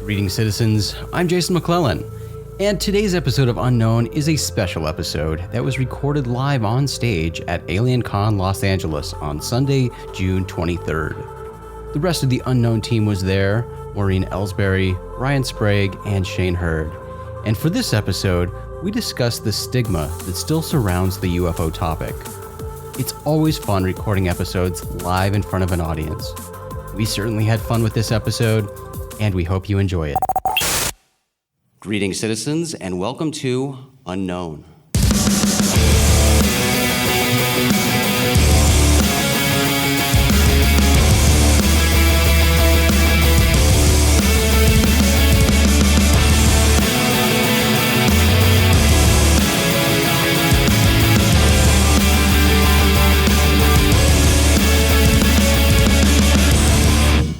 Greetings, citizens. I'm Jason McClellan, and today's episode of Unknown is a special episode that was recorded live on stage at AlienCon Los Angeles on Sunday, June 23rd. The rest of the Unknown team was there: Maureen Elsberry, Ryan Sprague, and Shane Hurd. And for this episode, we discussed the stigma that still surrounds the UFO topic. It's always fun recording episodes live in front of an audience. We certainly had fun with this episode, and we hope you enjoy it. Greetings, citizens, and welcome to Unknown.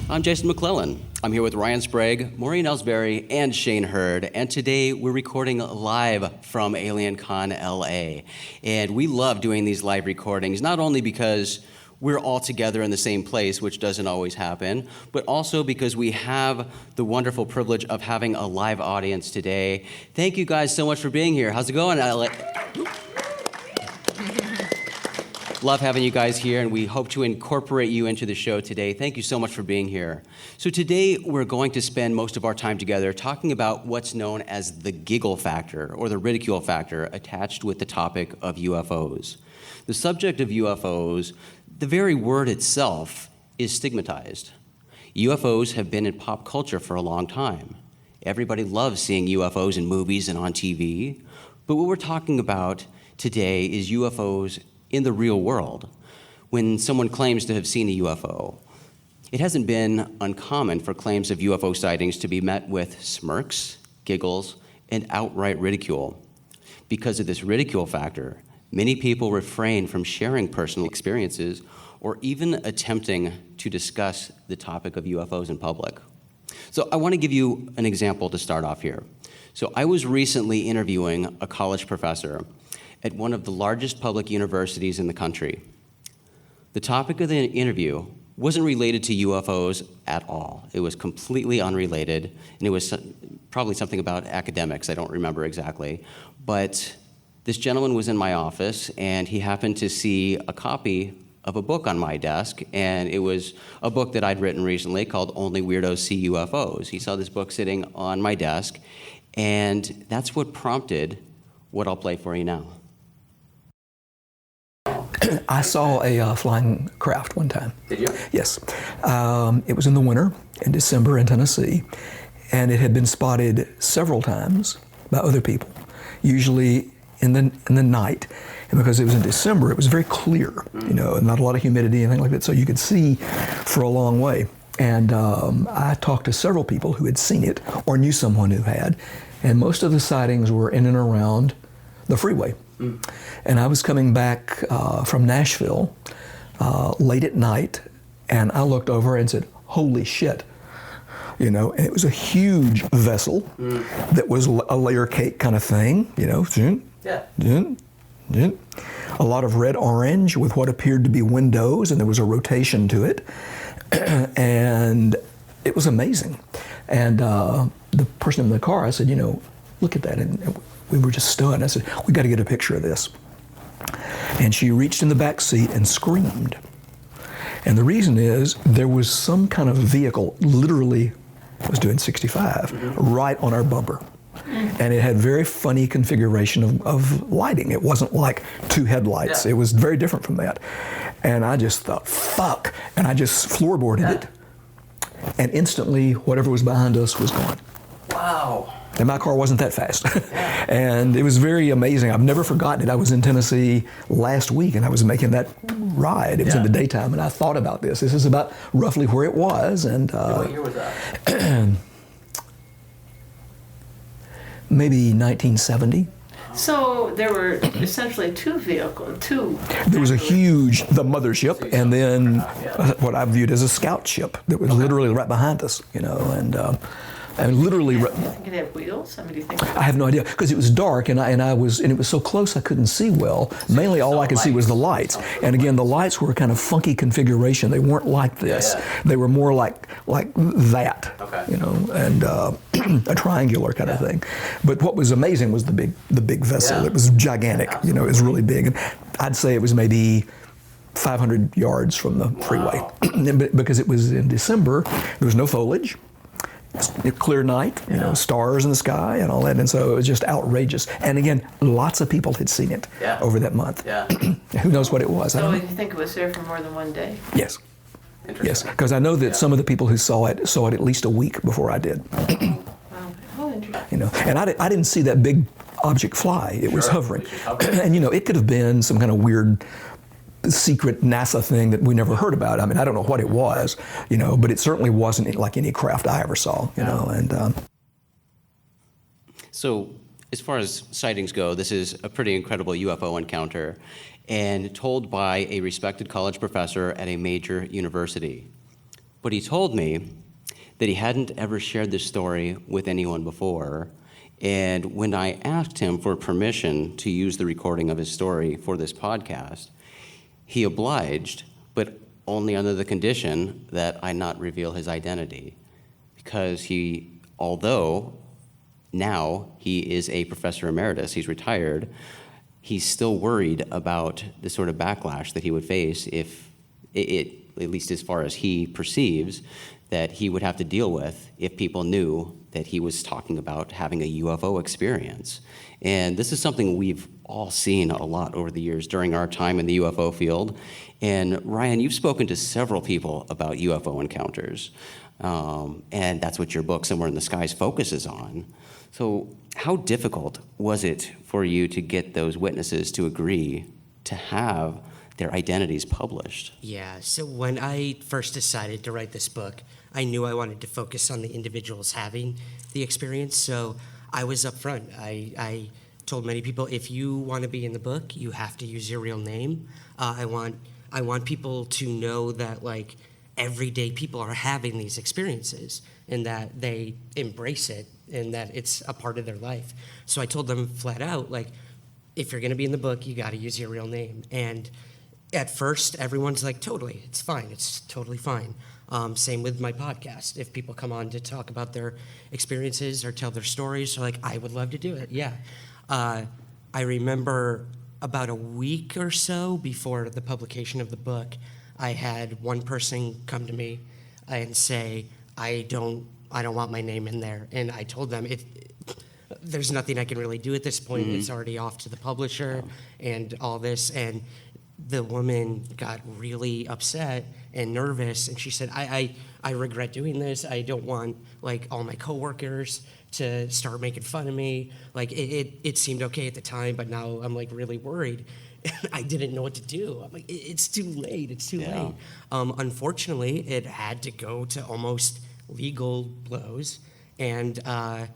I'm Jason McClellan. I'm here with Ryan Sprague, Maureen Elsberry, and Shane Hurd, and today we're recording live from AlienCon LA. And we love doing these live recordings, not only because we're all together in the same place, which doesn't always happen, but also because we have the wonderful privilege of having a live audience today. Thank you guys so much for being here. How's it going, LA? Love having you guys here, and we hope to incorporate you into the show today. Thank you so much for being here. So today, we're going to spend most of our time together talking about what's known as the giggle factor, or the ridicule factor, attached with the topic of UFOs. The subject of UFOs, the very word itself, is stigmatized. UFOs have been in pop culture for a long time. Everybody loves seeing UFOs in movies and on TV. But what we're talking about today is UFOs in the real world. When someone claims to have seen a UFO, it hasn't been uncommon for claims of UFO sightings to be met with smirks, giggles, and outright ridicule. Because of this ridicule factor, many people refrain from sharing personal experiences or even attempting to discuss the topic of UFOs in public. So I want to give you an example to start off here. So I was recently interviewing a college professor at one of the largest public universities in the country. The topic of the interview wasn't related to UFOs at all. It was completely unrelated, and it was probably something about academics. I don't remember exactly. But this gentleman was in my office, and he happened to see a copy of a book on my desk, and it was a book that I'd written recently called Only Weirdos See UFOs. He saw this book sitting on my desk, and that's what prompted what I'll play for you now. I saw a flying craft one time. Did you? Yes. It was in the winter, in December in Tennessee, and it had been spotted several times by other people, usually in the night. And because it was in December, it was very clear, not a lot of humidity, anything like that, so you could see for a long way. And I talked to several people who had seen it or knew someone who had, and most of the sightings were in and around the freeway. And I was coming back from Nashville late at night, and I looked over and said, "Holy shit." And it was a huge vessel that was a layer cake kind of thing, a lot of red-orange with what appeared to be windows, and there was a rotation to it. And it was amazing. And the person in the car, I said, look at that. And we were just stunned. I said, we got to get a picture of this. And she reached in the back seat and screamed. And the reason is there was some kind of vehicle, literally, I was doing 65, right on our bumper. And it had very funny configuration of lighting. It wasn't like two headlights. Yeah. It was very different from that. And I just thought, fuck. And I just floorboarded it. And instantly, whatever was behind us was gone. Wow. And my car wasn't that fast. And it was very amazing. I've never forgotten it. I was in Tennessee last week, and I was making that ride. It was in the daytime, and I thought about this. This is about roughly where it was. And what year was that? Maybe 1970. So there were essentially two vehicles, There was the mothership, and then what I viewed as a scout ship that was literally right behind us, and I mean, literally. Do you think it had wheels? I mean, do you think? I have no idea because it was dark and it was so close I couldn't see well. Mainly, all I could see was the lights. And again, the lights were a kind of funky configuration. They weren't like this. Yeah. They were more like that. Okay. You know, and a triangular kind of thing. But what was amazing was the big vessel. Yeah. It was gigantic. Absolutely. You know, it was really big. And I'd say it was maybe 500 yards from the freeway. Because it was in December, there was no foliage. A clear night, you know, stars in the sky and all that, and so it was just outrageous. And again, lots of people had seen it over that month. Yeah. Who knows what it was? I So don't you know. think it was there for more than one day? Yes, Interesting. yes, because I know that some of the people who saw it at least a week before I did. Wow. Oh, interesting. You know, and I didn't see that big object fly. It was Sure. hovering, It was hovering. and you know, it could have been some kind of weird secret NASA thing that we never heard about. I mean, I don't know what it was, you know, but it certainly wasn't like any craft I ever saw, you know, and. So, as far as sightings go, this is a pretty incredible UFO encounter, and told by a respected college professor at a major university. But he told me that he hadn't ever shared this story with anyone before, and when I asked him for permission to use the recording of his story for this podcast, he obliged, but only under the condition that I not reveal his identity, because although now he is a professor emeritus, he's retired, he's still worried about the sort of backlash that he would face if it, at least as far as he perceives, that he would have to deal with if people knew that he was talking about having a UFO experience. And this is something we've all seen a lot over the years during our time in the UFO field. And Ryan, you've spoken to several people about UFO encounters. And that's what your book, Somewhere in the Skies, focuses on. So how difficult was it for you to get those witnesses to agree to have their identities published? Yeah, so when I first decided to write this book, I knew I wanted to focus on the individuals having the experience, so I was upfront. I told many people, if you want to be in the book, you have to use your real name. I want people to know that, like, everyday people are having these experiences and that they embrace it and that it's a part of their life. So I told them flat out, like, if you're going to be in the book, you got to use your real name. And at first, everyone's like, totally, it's fine, it's totally fine. Same with my podcast. If people come on to talk about their experiences or tell their stories, they're like, I would love to do it, yeah. I remember about a week or so before the publication of the book, I had one person come to me and say, I don't want my name in there. And I told them, there's nothing I can really do at this point. It's already off to the publisher and all this. And the woman got really upset and nervous, and she said, I regret doing this. I don't want, like, all my coworkers to start making fun of me. Like, it seemed okay at the time, but now I'm, like, really worried. I didn't know what to do. I'm like, it's too late. It's too late. Unfortunately, it had to go to almost legal blows, and I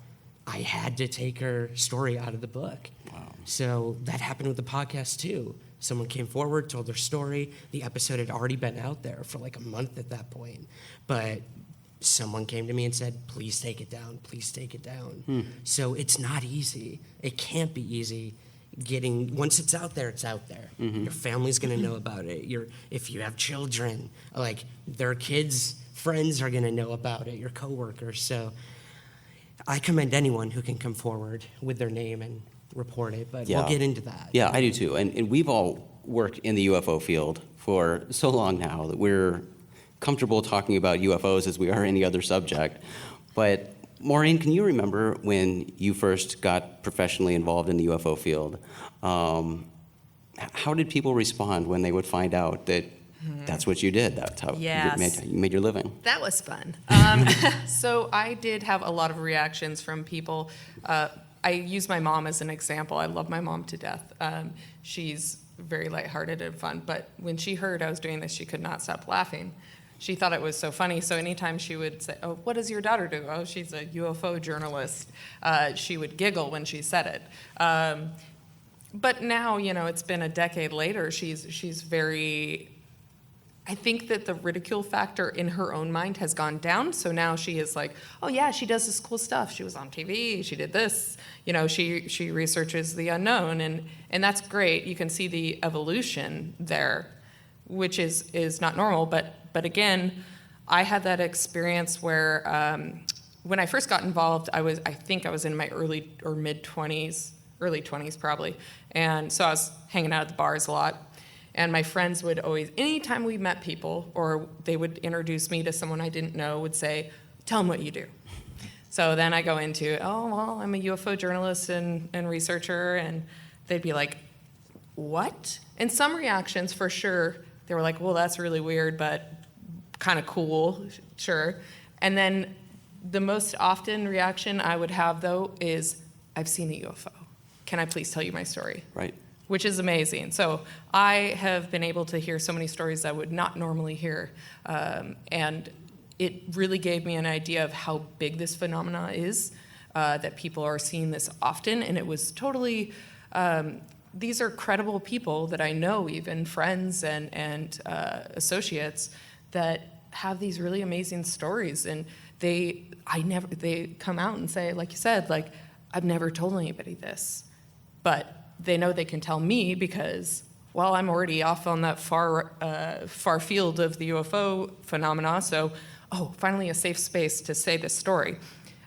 had to take her story out of the book. Wow. So that happened with the podcast too. Someone came forward, told their story. The episode had already been out there for like a month at that point, but someone came to me and said, please take it down, please take it down. So it's not easy. It can't be easy. Once it's out there, it's out there. Your family's gonna know about it. If you have children, like, their kids' friends are gonna know about it, your coworkers. So I commend anyone who can come forward with their name and report it, but we'll get into that. Yeah, I do too. And we've all worked in the UFO field for so long now that we're comfortable talking about UFOs as we are any other subject. But Maureen, can you remember when you first got professionally involved in the UFO field? How did people respond when they would find out that that's what you did? That's how you made your living. That was fun. So I did have a lot of reactions from people. I use my mom as an example. I love my mom to death. She's very lighthearted and fun, but when she heard I was doing this, she could not stop laughing. She thought it was so funny, so anytime she would say, oh, what does your daughter do? Oh, she's a UFO journalist. She would giggle when she said it. But now, it's been a decade later, she's very I think that the ridicule factor in her own mind has gone down. So now she is like, oh yeah, she does this cool stuff. She was on TV, she did this. You know, she researches the unknown, and that's great. You can see the evolution there, which is not normal. But again, I had that experience where when I first got involved, I think I was in my early or mid 20s, early 20s probably. And so I was hanging out at the bars a lot. And my friends would always, anytime we met people or they would introduce me to someone I didn't know, would say, tell them what you do. So then I go into, oh, well, I'm a UFO journalist and researcher. And they'd be like, what? And some reactions, for sure, they were like, well, that's really weird, but kind of cool, sure. And then the most often reaction I would have, though, is, I've seen a UFO. Can I please tell you my story? Right. Which is amazing. So I have been able to hear so many stories I would not normally hear. And it really gave me an idea of how big this phenomena is, that people are seeing this often. And it was totally, these are credible people that I know, even friends and associates, that have these really amazing stories. And they come out and say, like you said, like, I've never told anybody this. But they know they can tell me because, well, I'm already off on that far field of the UFO phenomena, so, finally a safe space to say this story.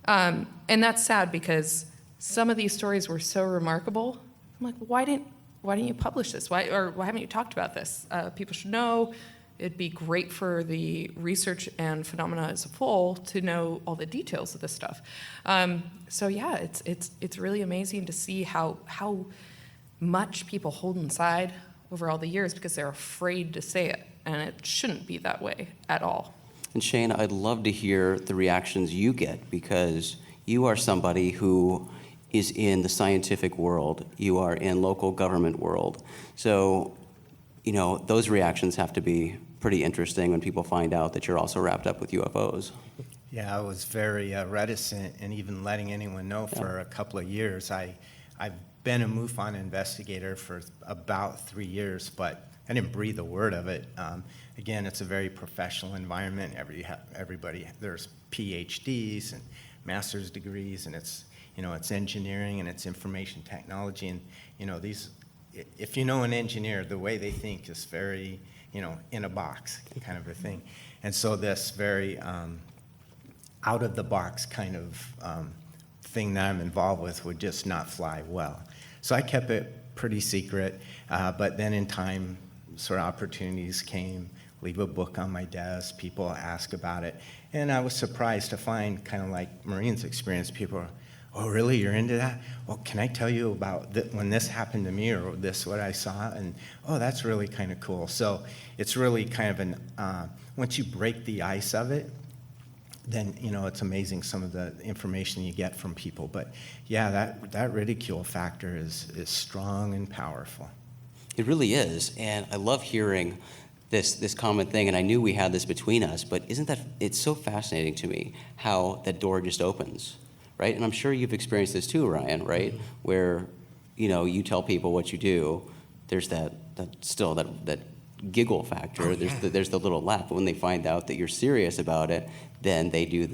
And that's sad because some of these stories were so remarkable. I'm like, why didn't you publish this? Why haven't you talked about this? People should know. It'd be great for the research and phenomena as a whole to know all the details of this stuff. So yeah, it's really amazing to see how much people hold inside over all the years because they're afraid to say it, and it shouldn't be that way at all. And Shane, I'd love to hear the reactions you get because you are somebody who is in the scientific world, you are in local government world. So, those reactions have to be pretty interesting when people find out that you're also wrapped up with UFOs. Yeah, I was very reticent in even letting anyone know for a couple of years. I've been a MUFON investigator for about 3 years, but I didn't breathe a word of it. Again, it's a very professional environment. Everybody, there's PhDs and master's degrees, and it's engineering and it's information technology, and if you know an engineer, the way they think is very, in a box kind of a thing. And so this very out of the box kind of thing that I'm involved with would just not fly well. So I kept it pretty secret, but then in time, sort of opportunities came, leave a book on my desk, people ask about it, and I was surprised to find, kind of like Maureen's experience, people are, oh, really, you're into that? Well, can I tell you about when this happened to me, or this, what I saw? And, oh, that's really kind of cool. So it's really kind of an, once you break the ice of it, then, it's amazing some of the information you get from people. But, yeah, that ridicule factor is strong and powerful. It really is, and I love hearing this common thing, and I knew we had this between us, but it's so fascinating to me how that door just opens. Right? And I'm sure you've experienced this too, Ryan, right? Mm-hmm. Where, you tell people what you do, there's that giggle factor, Oh, yeah. there's the little laugh. But when they find out that you're serious about it, then they do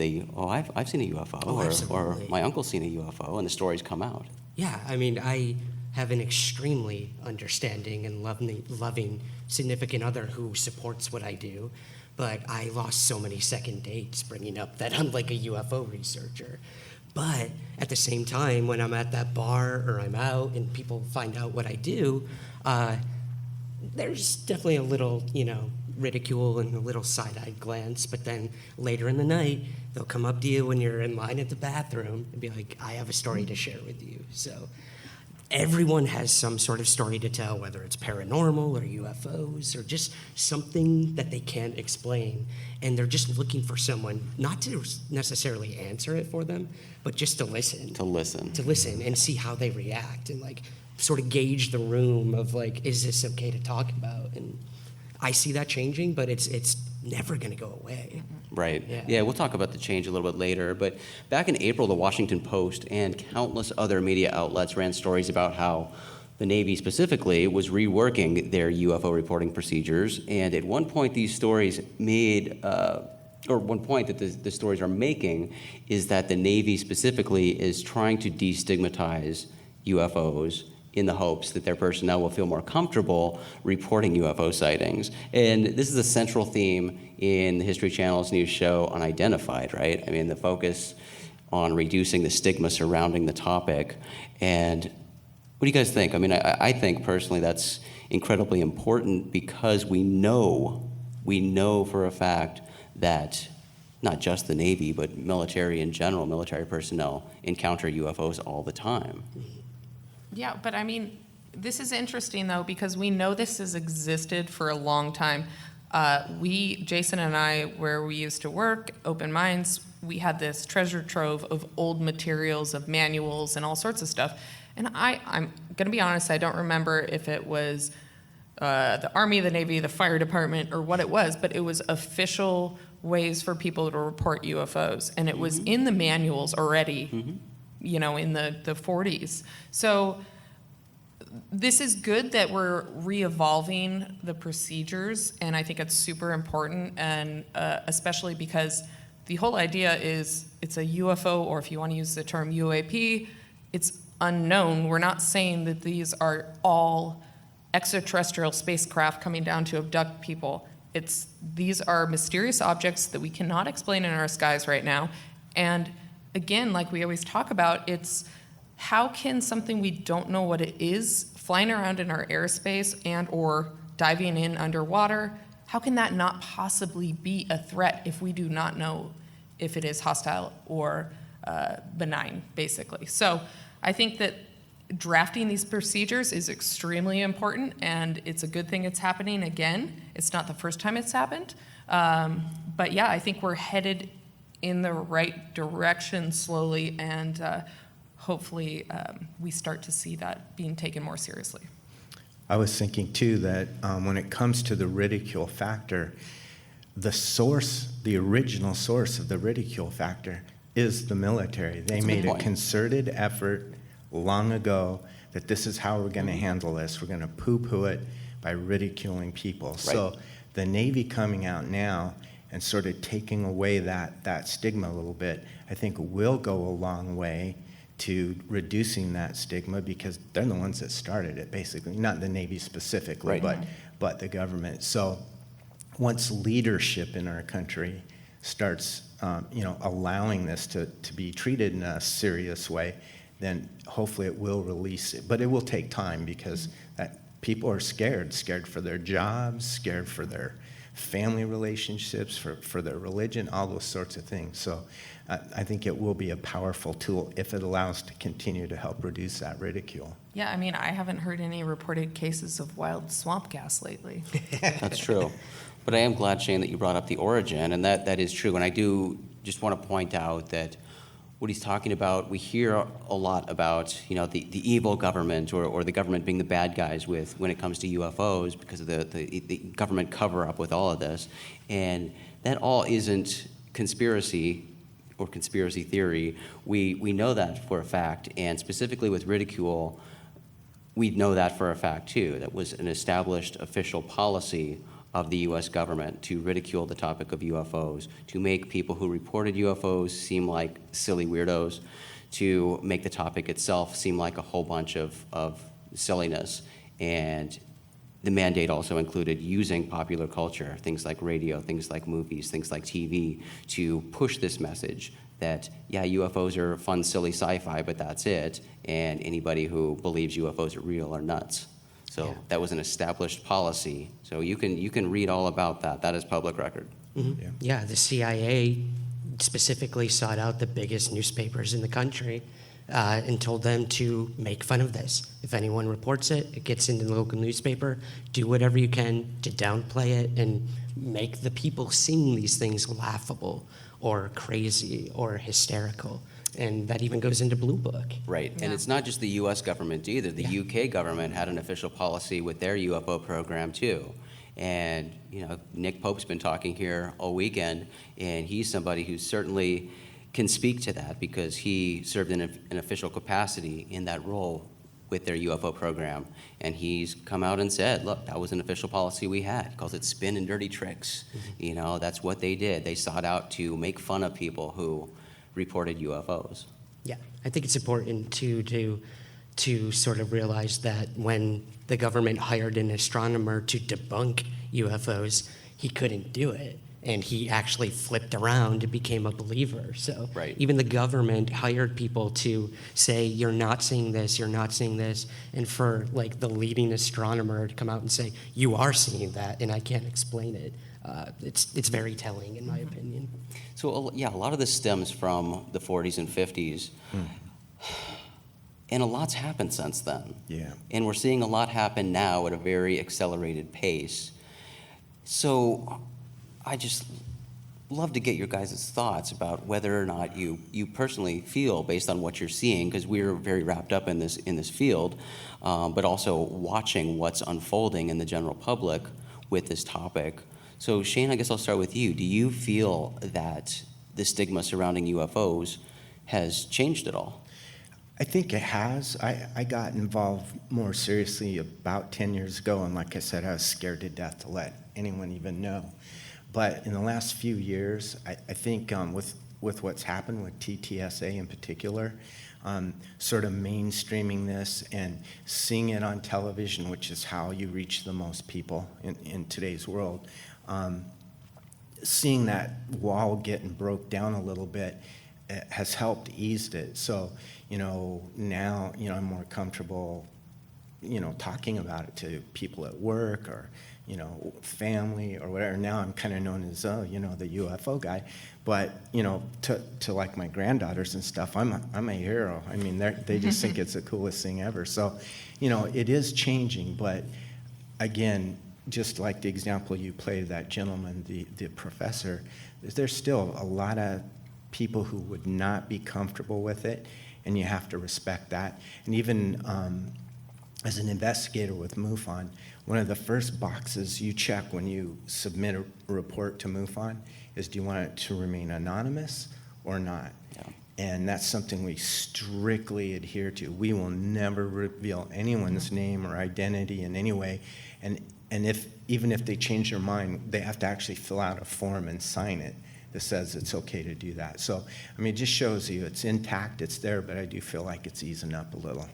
I've seen a UFO, or my uncle's seen a UFO, and the stories come out. Yeah, I mean, I have an extremely understanding and loving significant other who supports what I do, but I lost so many second dates bringing up that I'm like a UFO researcher. But at the same time, when I'm at that bar or I'm out and people find out what I do, there's definitely a little, ridicule and a little side-eyed glance. But then later in the night, they'll come up to you when you're in line at the bathroom and be like, I have a story to share with you. So everyone has some sort of story to tell, whether it's paranormal or UFOs or just something that they can't explain. And they're just looking for someone, not to necessarily answer it for them, but just to listen. To listen And see how they react and sort of gauge the room of is this okay to talk about? And I see that changing, but it's never going to go away. Right. Yeah, we'll talk about the change a little bit later. But back in April, the Washington Post and countless other media outlets ran stories about how the Navy specifically was reworking their UFO reporting procedures, and at one point these stories made, or one point that the stories are making is that the Navy specifically is trying to destigmatize UFOs in the hopes that their personnel will feel more comfortable reporting UFO sightings. And this is a central theme in the History Channel's new show Unidentified, right? I mean, the focus on reducing the stigma surrounding the topic. And what do you guys think? I mean, I think personally that's incredibly important because we know for a fact that not just the Navy, but military in general, military personnel encounter UFOs all the time. Yeah, but I mean, this is interesting though, because we know this has existed for a long time. Jason and I, where we used to work, Open Minds, we had this treasure trove of old materials, of manuals and all sorts of stuff. And I'm gonna be honest, I don't remember if it was the Army, the Navy, the fire department, or what it was, but it was official ways for people to report UFOs. And it was in the manuals already, you know, in the 40s. So this is good that we're re-evolving the procedures, and I think it's super important, and especially because the whole idea is it's a UFO, or if you want to use the term UAP, it's unknown. We're not saying that these are all extraterrestrial spacecraft coming down to abduct people. These are mysterious objects that we cannot explain in our skies right now. And again, like we always talk about, it's how can something we don't know what it is, flying around in our airspace and or diving in underwater, how can that not possibly be a threat if we do not know if it is hostile or benign, basically? So I think that drafting these procedures is extremely important, and it's a good thing it's happening again. It's not the first time it's happened. But yeah, I think we're headed in the right direction slowly, and hopefully we start to see that being taken more seriously. I was thinking too that when it comes to the ridicule factor, the original source of the ridicule factor is the military. They made a concerted effort long ago that this is how we're going to handle this. We're going to poo-poo it by ridiculing people. Right. So the Navy coming out now and sort of taking away that stigma a little bit, I think will go a long way to reducing that stigma, because they're the ones that started it, basically. Not the Navy specifically, right, but the government. So once leadership in our country starts allowing this to be treated in a serious way, then hopefully it will release it. But it will take time, because people are scared for their jobs, scared for their family relationships, for their religion, all those sorts of things. So I think it will be a powerful tool if it allows to continue to help reduce that ridicule. Yeah, I mean, I haven't heard any reported cases of wild swamp gas lately. That's true. But I am glad, Shane, that you brought up the origin, and that is true. And I do just want to point out that what he's talking about, we hear a lot about, the evil government or the government being the bad guys when it comes to UFOs because of the government cover-up with all of this. And that all isn't conspiracy or conspiracy theory. We know that for a fact, and specifically with ridicule, we know that for a fact too. That was an established official policy of the U.S. government to ridicule the topic of UFOs, to make people who reported UFOs seem like silly weirdos, to make the topic itself seem like a whole bunch of silliness. And the mandate also included using popular culture, things like radio, things like movies, things like TV, to push this message that, yeah, UFOs are fun, silly sci-fi, but that's it, and anybody who believes UFOs are real are nuts. So that was an established policy. So you can read all about that. That is public record. Mm-hmm. Yeah, the CIA specifically sought out the biggest newspapers in the country and told them to make fun of this. If anyone reports it, it gets into the local newspaper. Do whatever you can to downplay it and make the people seeing these things laughable or crazy or hysterical. And that even goes into Blue Book. Right, and it's not just the U.S. government either. The UK government had an official policy with their UFO program too. And Nick Pope's been talking here all weekend, and he's somebody who certainly can speak to that because he served in an official capacity in that role with their UFO program. And he's come out and said, look, that was an official policy we had. He calls it spin and dirty tricks. You know, that's what they did. They sought out to make fun of people who reported UFOs. Yeah, I think it's important to sort of realize that when the government hired an astronomer to debunk UFOs, he couldn't do it. And he actually flipped around and became a believer. So Right. even the government hired people to say, you're not seeing this, you're not seeing this. And for like the leading astronomer to come out and say, you are seeing that, and I can't explain it. It's very telling, in my opinion. So, yeah, a lot of this stems from the 40s and 50s. And a lot's happened since then. Yeah. And we're seeing a lot happen now at a very accelerated pace. So I just love to get your guys' thoughts about whether or not you personally feel, based on what you're seeing, because we're very wrapped up in this field, but also watching what's unfolding in the general public with this topic. So Shane, I guess I'll start with you. Do you feel that the stigma surrounding UFOs has changed at all? I think it has. I got involved more seriously about 10 years ago, and like I said, I was scared to death to let anyone even know. But in the last few years, I think with what's happened with TTSA in particular, sort of mainstreaming this and seeing it on television, which is how you reach the most people in today's world, seeing that wall getting broke down a little bit has helped ease it. So, now, I'm more comfortable, talking about it to people at work or, family or whatever. Now I'm kind of known as, the UFO guy. But, to like my granddaughters and stuff, I'm a hero. I mean, they just think it's the coolest thing ever. So, it is changing. But again, just like the example you played, that gentleman, the professor, there's still a lot of people who would not be comfortable with it, and you have to respect that. And even as an investigator with MUFON, one of the first boxes you check when you submit a report to MUFON is, do you want it to remain anonymous or not? Yeah. And that's something we strictly adhere to. We will never reveal anyone's name or identity in any way. And even if they change their mind, they have to actually fill out a form and sign it that says it's okay to do that. So, it just shows you it's intact, it's there, but I do feel like it's easing up a little.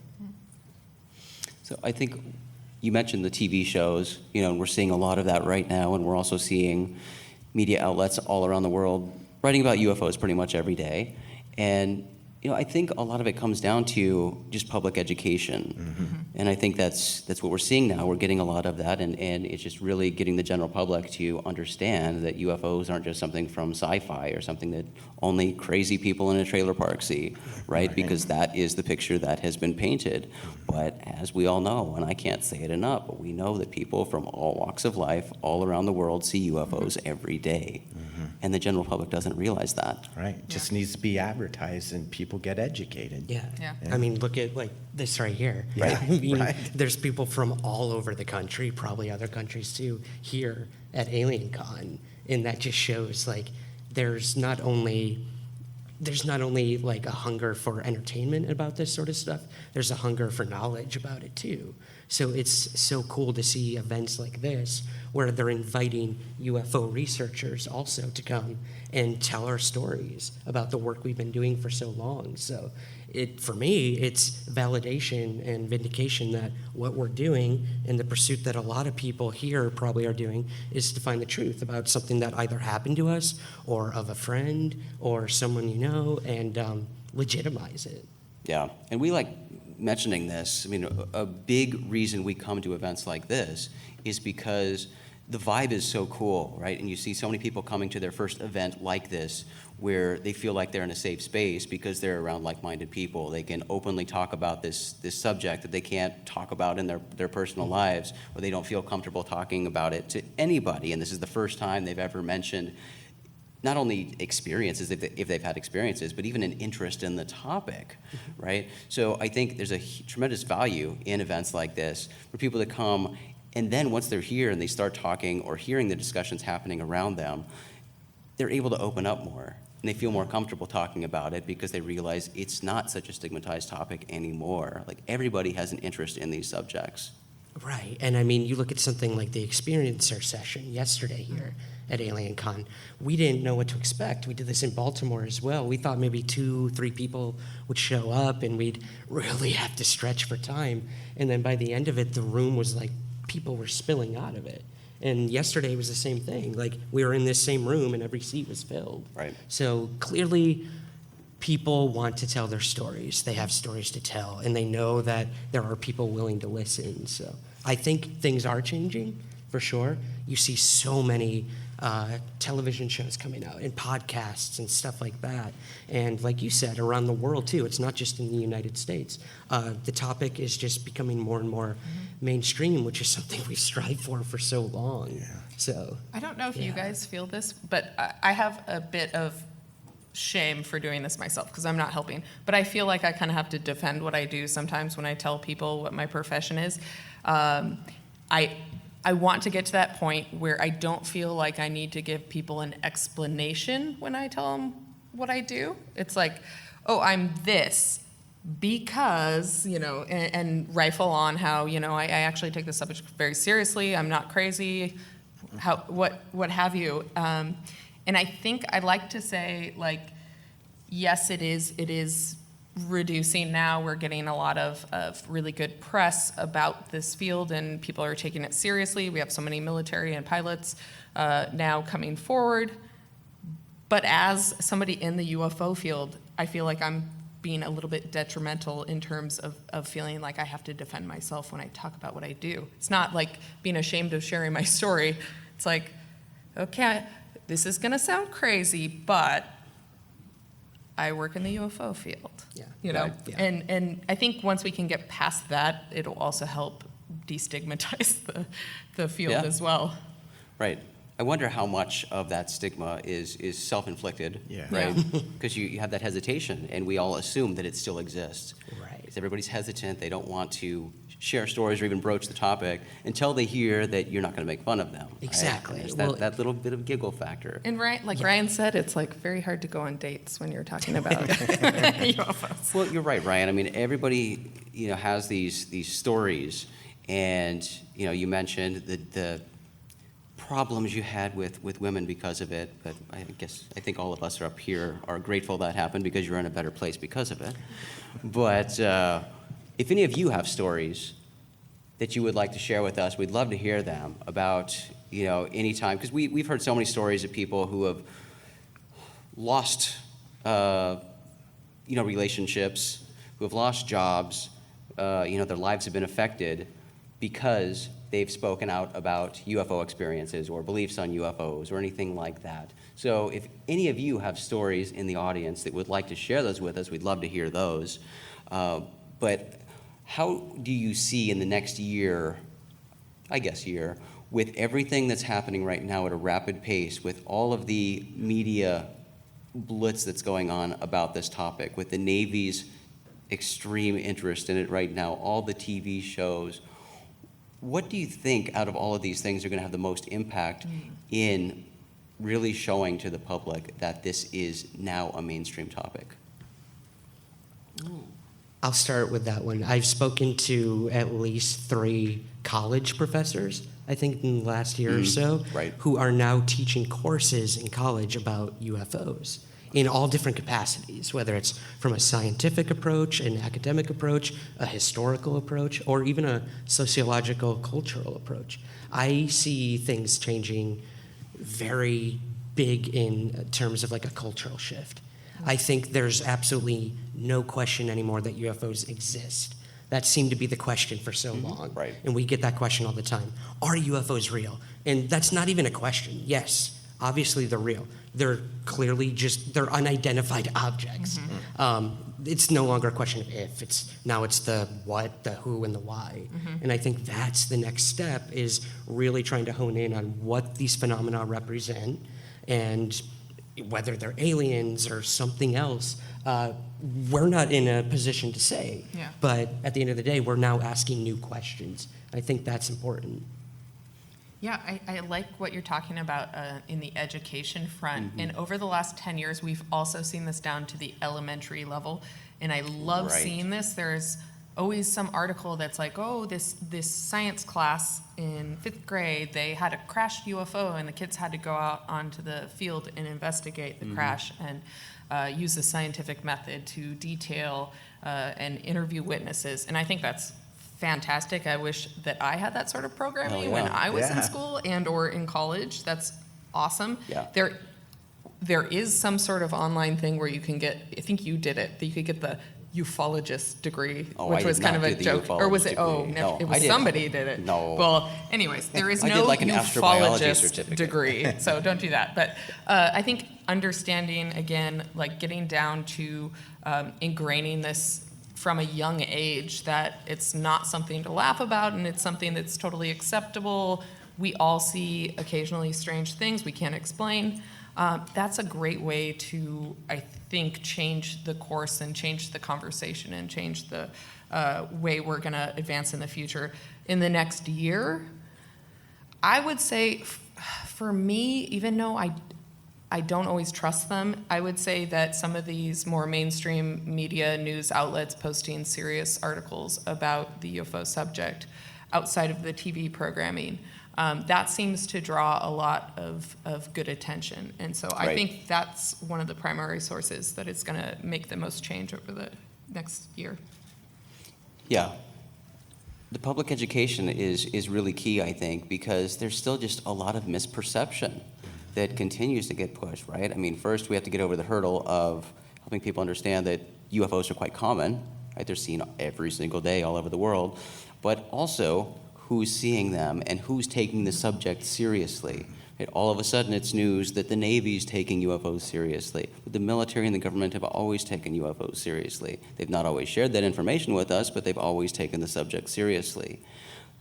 So I think you mentioned the TV shows, and we're seeing a lot of that right now, and we're also seeing media outlets all around the world writing about UFOs pretty much every day. And I think a lot of it comes down to just public education. Mm-hmm. And I think that's what we're seeing now. We're getting a lot of that, and it's just really getting the general public to understand that UFOs aren't just something from sci-fi or something that only crazy people in a trailer park see, right? Because that is the picture that has been painted. But as we all know, and I can't say it enough, but we know that people from all walks of life all around the world see UFOs every day. And the general public doesn't realize that. Right, just needs to be advertised and people get educated. Yeah. Yeah. I mean, look at like this right here. Yeah, I mean, right. there's people from all over the country, probably other countries too, here at AlienCon, and that just shows like there's not only like a hunger for entertainment about this sort of stuff, there's a hunger for knowledge about it too. So it's so cool to see events like this where they're inviting UFO researchers also to come and tell our stories about the work we've been doing for so long. So for me, it's validation and vindication that what we're doing and the pursuit that a lot of people here probably are doing is to find the truth about something that either happened to us or of a friend or someone you know, and legitimize it. Yeah, and we like mentioning this. A big reason we come to events like this is because the vibe is so cool, right? And you see so many people coming to their first event like this where they feel like they're in a safe space because they're around like-minded people. They can openly talk about this subject that they can't talk about in their personal lives, or they don't feel comfortable talking about it to anybody. And this is the first time they've ever mentioned not only experiences, if they've had experiences, but even an interest in the topic, right? So I think there's a tremendous value in events like this for people to come, and then once they're here and they start talking or hearing the discussions happening around them, they're able to open up more. and they feel more comfortable talking about it because they realize it's not such a stigmatized topic anymore. Like, everybody has an interest in these subjects. Right, and I mean, you look at something like the experiencer session yesterday here at AlienCon. We didn't know what to expect. We did this in Baltimore as well. We thought maybe 2-3 people would show up and we'd really have to stretch for time. And then by the end of it, the room was like, people were spilling out of it. And yesterday was the same thing. Like, we were in this same room and every seat was filled. Right. So clearly, people want to tell their stories. They have stories to tell, and they know that there are people willing to listen. So I think things are changing, for sure. You see so many television shows coming out and podcasts and stuff like that. And like you said, around the world, too. It's not just in the United States. The topic is just becoming more and more mainstream, which is something we've strived for so long. Yeah. So I don't know if you guys feel this, but I have a bit of shame for doing this myself because I'm not helping. But I feel like I kind of have to defend what I do sometimes when I tell people what my profession is. I want to get to that point where I don't feel like I need to give people an explanation when I tell them what I do. It's like, oh, I'm this because, and rifle on how, I actually take this subject very seriously. I'm not crazy, what have you. And I think I'd like to say, like, yes, it is reducing now. We're getting a lot of really good press about this field, and people are taking it seriously. We have so many military and pilots now coming forward. But as somebody in the UFO field, I feel like I'm being a little bit detrimental in terms of feeling like I have to defend myself when I talk about what I do. It's not like being ashamed of sharing my story. It's like, okay, this is going to sound crazy, but I work in the UFO field. Yeah. Right. Yeah. And I think once we can get past that, it'll also help destigmatize the field Yeah. as well. Right. I wonder how much of that stigma is self-inflicted, Yeah. right? Yeah. Because you have that hesitation, and we all assume that it still exists. Right. Because everybody's hesitant. They don't want to share stories or even broach the topic until they hear that you're not going to make fun of them. right? Exactly. And there's Well- that little bit of giggle factor. And Ryan said, it's like very hard to go on dates when you're talking about UFOs. Well, you're right, Ryan. I mean, everybody, has these stories, and you mentioned the problems you had with women because of it. But I think all of us are up here are grateful that happened because you're in a better place because of it. But if any of you have stories that you would like to share with us, we'd love to hear them about any time, because we've heard so many stories of people who have lost relationships, who have lost jobs, their lives have been affected because they've spoken out about UFO experiences or beliefs on UFOs or anything like that. So if any of you have stories in the audience that would like to share those with us, we'd love to hear those. But how do you see in the next year, with everything that's happening right now at a rapid pace, with all of the media blitz that's going on about this topic, with the Navy's extreme interest in it right now, all the TV shows, what do you think out of all of these things are going to have the most impact in really showing to the public that this is now a mainstream topic? I'll start with that one. I've spoken to at least 3 college professors, I think, in the last year or so, right. who are now teaching courses in college about UFOs in all different capacities, whether it's from a scientific approach, an academic approach, a historical approach, or even a sociological, cultural approach. I see things changing very big in terms of like a cultural shift. I think there's absolutely no question anymore that UFOs exist. That seemed to be the question for so long. Right. And we get that question all the time. Are UFOs real? And that's not even a question. Yes, obviously they're real. They're clearly they're unidentified objects. It's no longer a question of if, it's the what, the who, and the why. And I think that's the next step, is really trying to hone in on what these phenomena represent, and whether they're aliens or something else, we're not in a position to say. Yeah. But at the end of the day, we're now asking new questions. I think that's important. Yeah, I like what you're talking about in the education front. And over the last 10 years, we've also seen this down to the elementary level. And I love Right. seeing this. There's always some article that's like, oh, this science class in 5th grade, they had a crashed UFO and the kids had to go out onto the field and investigate the crash and use the scientific method to detail and interview witnesses. And I think that's fantastic. I wish that I had that sort of programming Hell when yeah. I was in Yeah. school and or in college. That's awesome. Yeah. There is some sort of online thing where you can get, I think you did it, that you could get the ufologist degree, Oh, which I was did kind of not a do the joke. Or was ufologist it, oh, degree. no, No, it I was did. somebody did it. No. Well, anyways, there is I did no like an astrobiology ufologist certificate. degree, so don't do that. But I think understanding, again, like getting down to ingraining this from a young age, that it's not something to laugh about and it's something that's totally acceptable. We all see occasionally strange things we can't explain. That's a great way to, I think, change the course and change the conversation and change the way we're going to advance in the future. In the next year, I would say, for me, even though I don't always trust them, I would say that some of these more mainstream media news outlets posting serious articles about the UFO subject outside of the TV programming, that seems to draw a lot of good attention. And so I Right. think that's one of the primary sources that is going to make the most change over the next year. Yeah. The public education is really key, I think, because there's still just a lot of misperception that continues to get pushed, right? I mean, first we have to get over the hurdle of helping people understand that UFOs are quite common, right? They're seen every single day all over the world, but also who's seeing them and who's taking the subject seriously. Right? All of a sudden it's news that the Navy's taking UFOs seriously. But the military and the government have always taken UFOs seriously. They've not always shared that information with us, but they've always taken the subject seriously.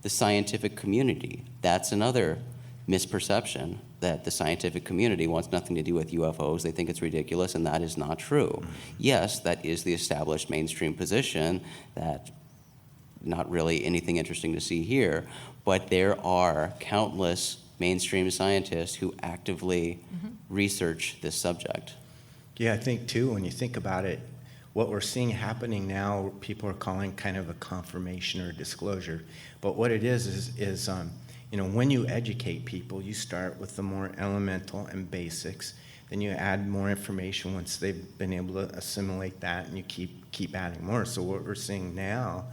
The scientific community, that's another misperception, that the scientific community wants nothing to do with UFOs. They think it's ridiculous, and that is not true. Yes, that is the established mainstream position, that not really anything interesting to see here, but there are countless mainstream scientists who actively research this subject. Yeah, I think too, when you think about it, what we're seeing happening now, people are calling kind of a confirmation or a disclosure. But what it is you know, when you educate people, you start with the more elemental and basics, then you add more information once they've been able to assimilate that, and you keep adding more. So what we're seeing now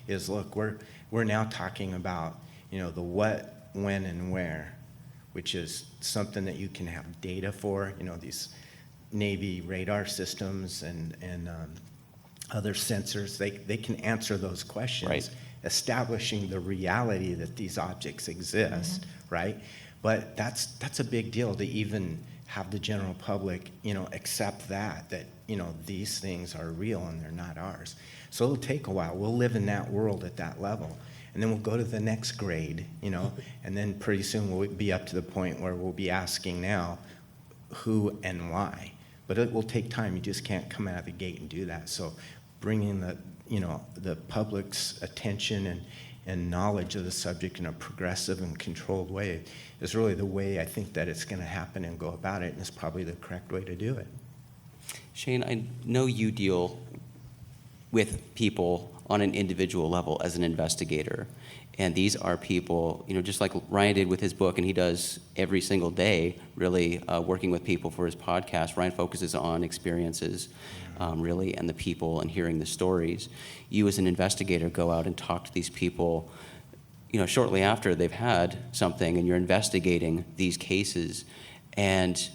is, look, we're now talking about, you know, the what, when, and where, which is something that you can have data for, you know, these Navy radar systems and other sensors, they can answer those questions. Right. Establishing the reality that these objects exist, right? But that's a big deal, to even have the general public, you know, accept that, you know, these things are real and they're not ours. So it'll take a while. We'll live in that world at that level. And then we'll go to the next grade, you know, and then pretty soon we'll be up to the point where we'll be asking now who and why. But it will take time. You just can't come out of the gate and do that. So bringing the public's attention and knowledge of the subject in a progressive and controlled way is really the way I think that it's going to happen and go about it, and it's probably the correct way to do it. Shane, I know you deal with people on an individual level as an investigator, and these are people, you know, just like Ryan did with his book, and he does every single day, really working with people for his podcast. Ryan focuses on experiences, really, and the people and hearing the stories. You as an investigator go out and talk to these people, you know, shortly after they've had something, and you're investigating these cases. And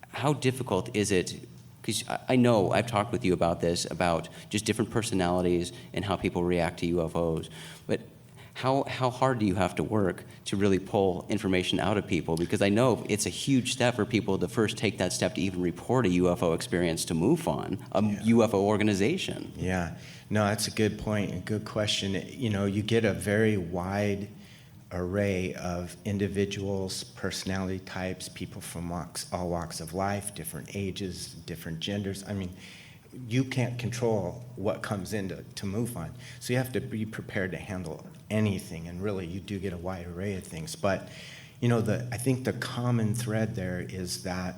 how difficult is it? Because I know I've talked with you about this, about just different personalities and how people react to UFOs. But how hard do you have to work to really pull information out of people? Because I know it's a huge step for people to first take that step to even report a UFO experience to MUFON, a UFO organization. Yeah, no, that's a good point and good question. You know, you get a very wide array of individuals, personality types, people from all walks of life, different ages, different genders. I mean, you can't control what comes into MUFON, so you have to be prepared to handle anything, and really you do get a wide array of things. But, you know, I think the common thread there is that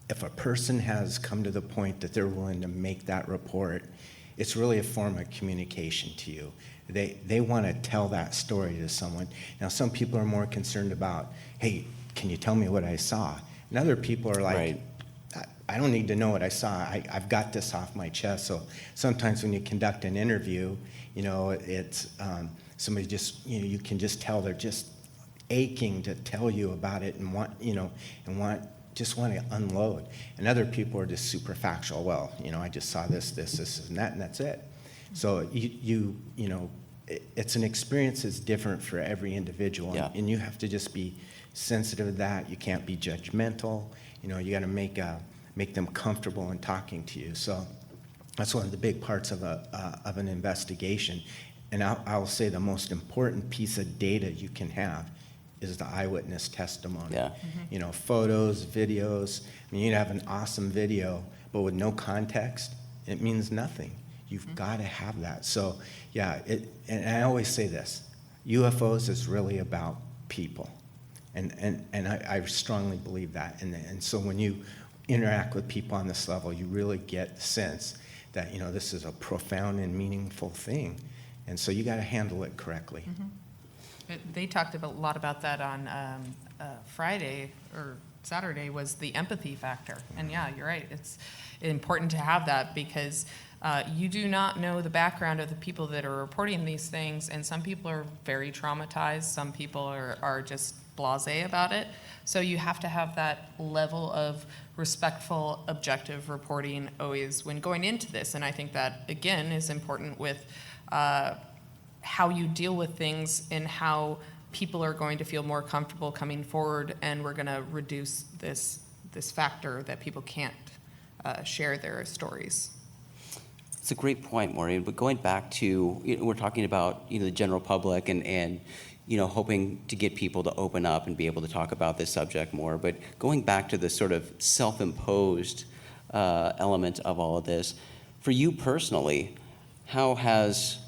if a person has come to the point that they're willing to make that report, it's really a form of communication to you. They want to tell that story to someone. Now, some people are more concerned about, hey, can you tell me what I saw? And other people are like, Right. I don't need to know what I saw. I've got this off my chest. So sometimes when you conduct an interview, you know, it's somebody just, you know, you can just tell they're just aching to tell you about it and want to unload. And other people are just super factual. Well, you know, I just saw this, and that's it. So you know, it's an experience that's different for every individual, Yeah. and you have to just be sensitive to that. You can't be judgmental. You know, you got to make them comfortable in talking to you. So that's one of the big parts of an investigation. And I'll say the most important piece of data you can have is the eyewitness testimony. Yeah. You know, photos, videos. I mean, you can have an awesome video, but with no context, it means nothing. You've got to have that. So, yeah, and I always say this, UFOs is really about people. And I strongly believe that. And so when you interact with people on this level, you really get the sense that, you know, this is a profound and meaningful thing. And so you got to handle it correctly. They talked a lot about that on Friday or Saturday, was the empathy factor. And yeah, you're right. It's important to have that because you do not know the background of the people that are reporting these things. And some people are very traumatized. Some people are just blasé about it. So you have to have that level of respectful, objective reporting always when going into this. And I think that, again, is important with how you deal with things and how people are going to feel more comfortable coming forward, and we're going to reduce this factor that people can't share their stories. It's a great point, Maureen. But going back to, you know, we're talking about, you know, the general public and you know, hoping to get people to open up and be able to talk about this subject more. But going back to the sort of self-imposed element of all of this, for you personally, how has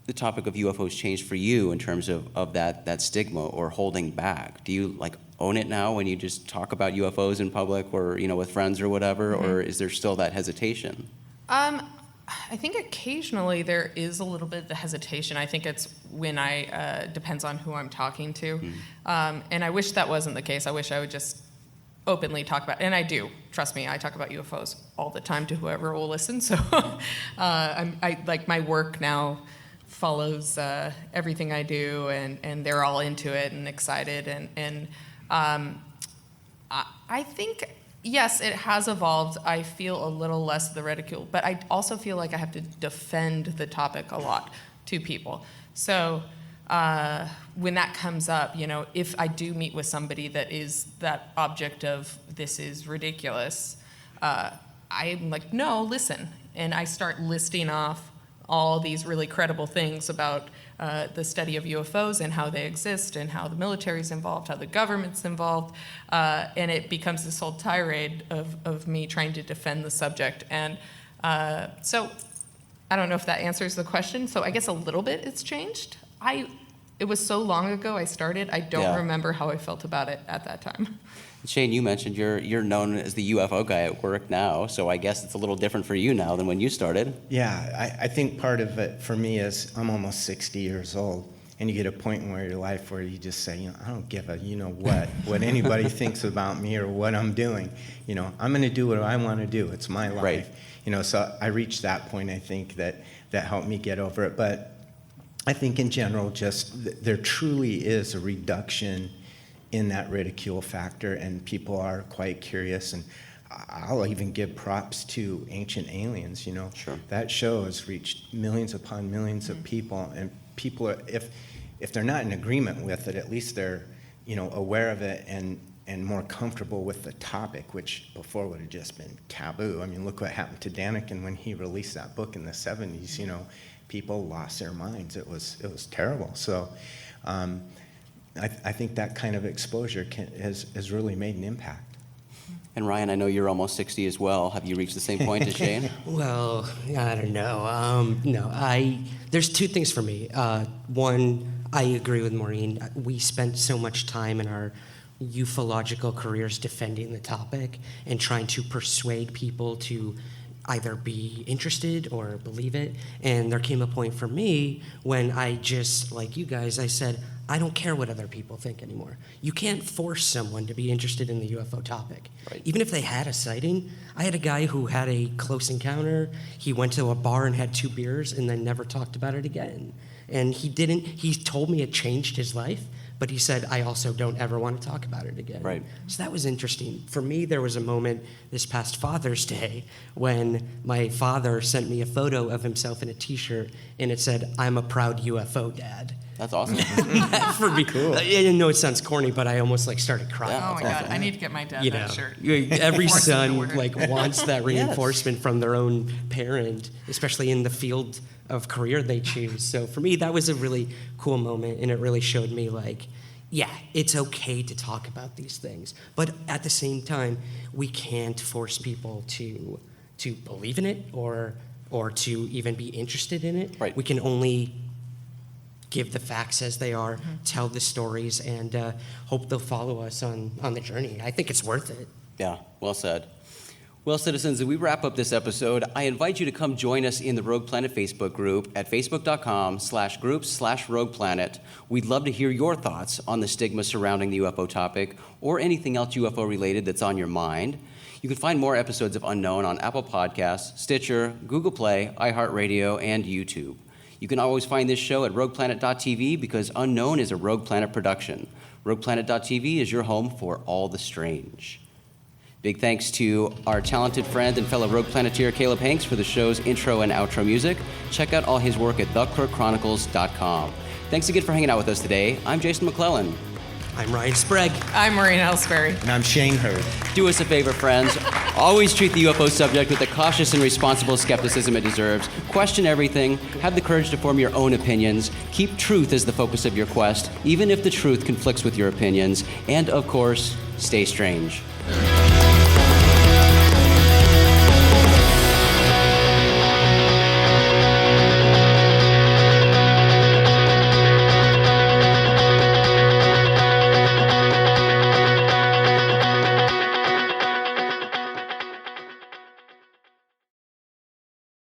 the topic of UFOs changed for you in terms of that stigma or holding back? Do you like own it now when you just talk about UFOs in public or, you know, with friends or whatever, or is there still that hesitation? I think occasionally there is a little bit of hesitation. I think it's when depends on who I'm talking to. And I wish that wasn't the case. I wish I would just openly talk about, and I do, trust me, I talk about UFOs all the time to whoever will listen. So I like my work now follows everything I do, and they're all into it and excited. And I think, yes, it has evolved. I feel a little less the ridicule, but I also feel like I have to defend the topic a lot to people. So when that comes up, you know, if I do meet with somebody that is that object of this is ridiculous, I'm like, no, listen. And I start listing off all these really credible things about the study of UFOs and how they exist and how the military's involved, how the government's involved, and it becomes this whole tirade of me trying to defend the subject. And so I don't know if that answers the question. So I guess a little bit it's changed. It was so long ago I started, I don't remember how I felt about it at that time. Shane, you mentioned you're known as the UFO guy at work now, so I guess it's a little different for you now than when you started. Yeah, I think part of it for me is I'm almost 60 years old, and you get a point in your life where you just say, you know, I don't give a what anybody thinks about me or what I'm doing. You know, I'm going to do what I want to do. It's my life. Right. You know, so I reached that point, I think, that helped me get over it. But I think in general, just there truly is a reduction in that ridicule factor, and people are quite curious. And I'll even give props to Ancient Aliens. You know, sure. That show has reached millions upon millions of people, and people are, if they're not in agreement with it, at least they're, you know, aware of it and more comfortable with the topic, which before would have just been taboo. I mean, look what happened to Daniken when he released that book in the 70s. You know, people lost their minds. It was terrible. So. I think that kind of exposure has really made an impact. And Ryan, I know you're almost 60 as well. Have you reached the same point as Shane? Well, I don't know. No, there's two things for me. One, I agree with Maureen. We spent so much time in our ufological careers defending the topic and trying to persuade people to either be interested or believe it. And there came a point for me when I just, like you guys, I said, I don't care what other people think anymore. You can't force someone to be interested in the UFO topic. Right. Even if they had a sighting. I had a guy who had a close encounter. He went to a bar and had 2 beers and then never talked about it again. And he told me it changed his life, but he said, I also don't ever want to talk about it again. Right. So that was interesting. For me, there was a moment this past Father's Day when my father sent me a photo of himself in a t-shirt and it said, I'm a proud UFO dad. That's awesome. For me, cool. I know it sounds corny, but I almost started crying. Yeah. Oh my God, I need to get my dad You that know, shirt. every Force him to son order it. wants that reinforcement from their own parent, especially in the field of career they choose. So for me, that was a really cool moment, and it really showed me yeah, it's okay to talk about these things, but at the same time, we can't force people to believe in it or to even be interested in it. Right. We can only give the facts as they are, tell the stories, and hope they'll follow us on the journey. I think it's worth it. Yeah, well said. Well, citizens, as we wrap up this episode, I invite you to come join us in the Rogue Planet Facebook group at facebook.com/groups/Rogue Planet. We'd love to hear your thoughts on the stigma surrounding the UFO topic or anything else UFO related that's on your mind. You can find more episodes of Unknown on Apple Podcasts, Stitcher, Google Play, iHeartRadio, and YouTube. You can always find this show at rogueplanet.tv because Unknown is a Rogue Planet production. rogueplanet.tv is your home for all the strange. Big thanks to our talented friend and fellow Rogue Planeteer Caleb Hanks for the show's intro and outro music. Check out all his work at theclerkchronicles.com. Thanks again for hanging out with us today. I'm Jason McClellan. I'm Ryan Sprague. I'm Maureen Elsberry. And I'm Shane Hurd. Do us a favor, friends. Always treat the UFO subject with the cautious and responsible skepticism it deserves. Question everything. Have the courage to form your own opinions. Keep truth as the focus of your quest, even if the truth conflicts with your opinions. And, of course, stay strange.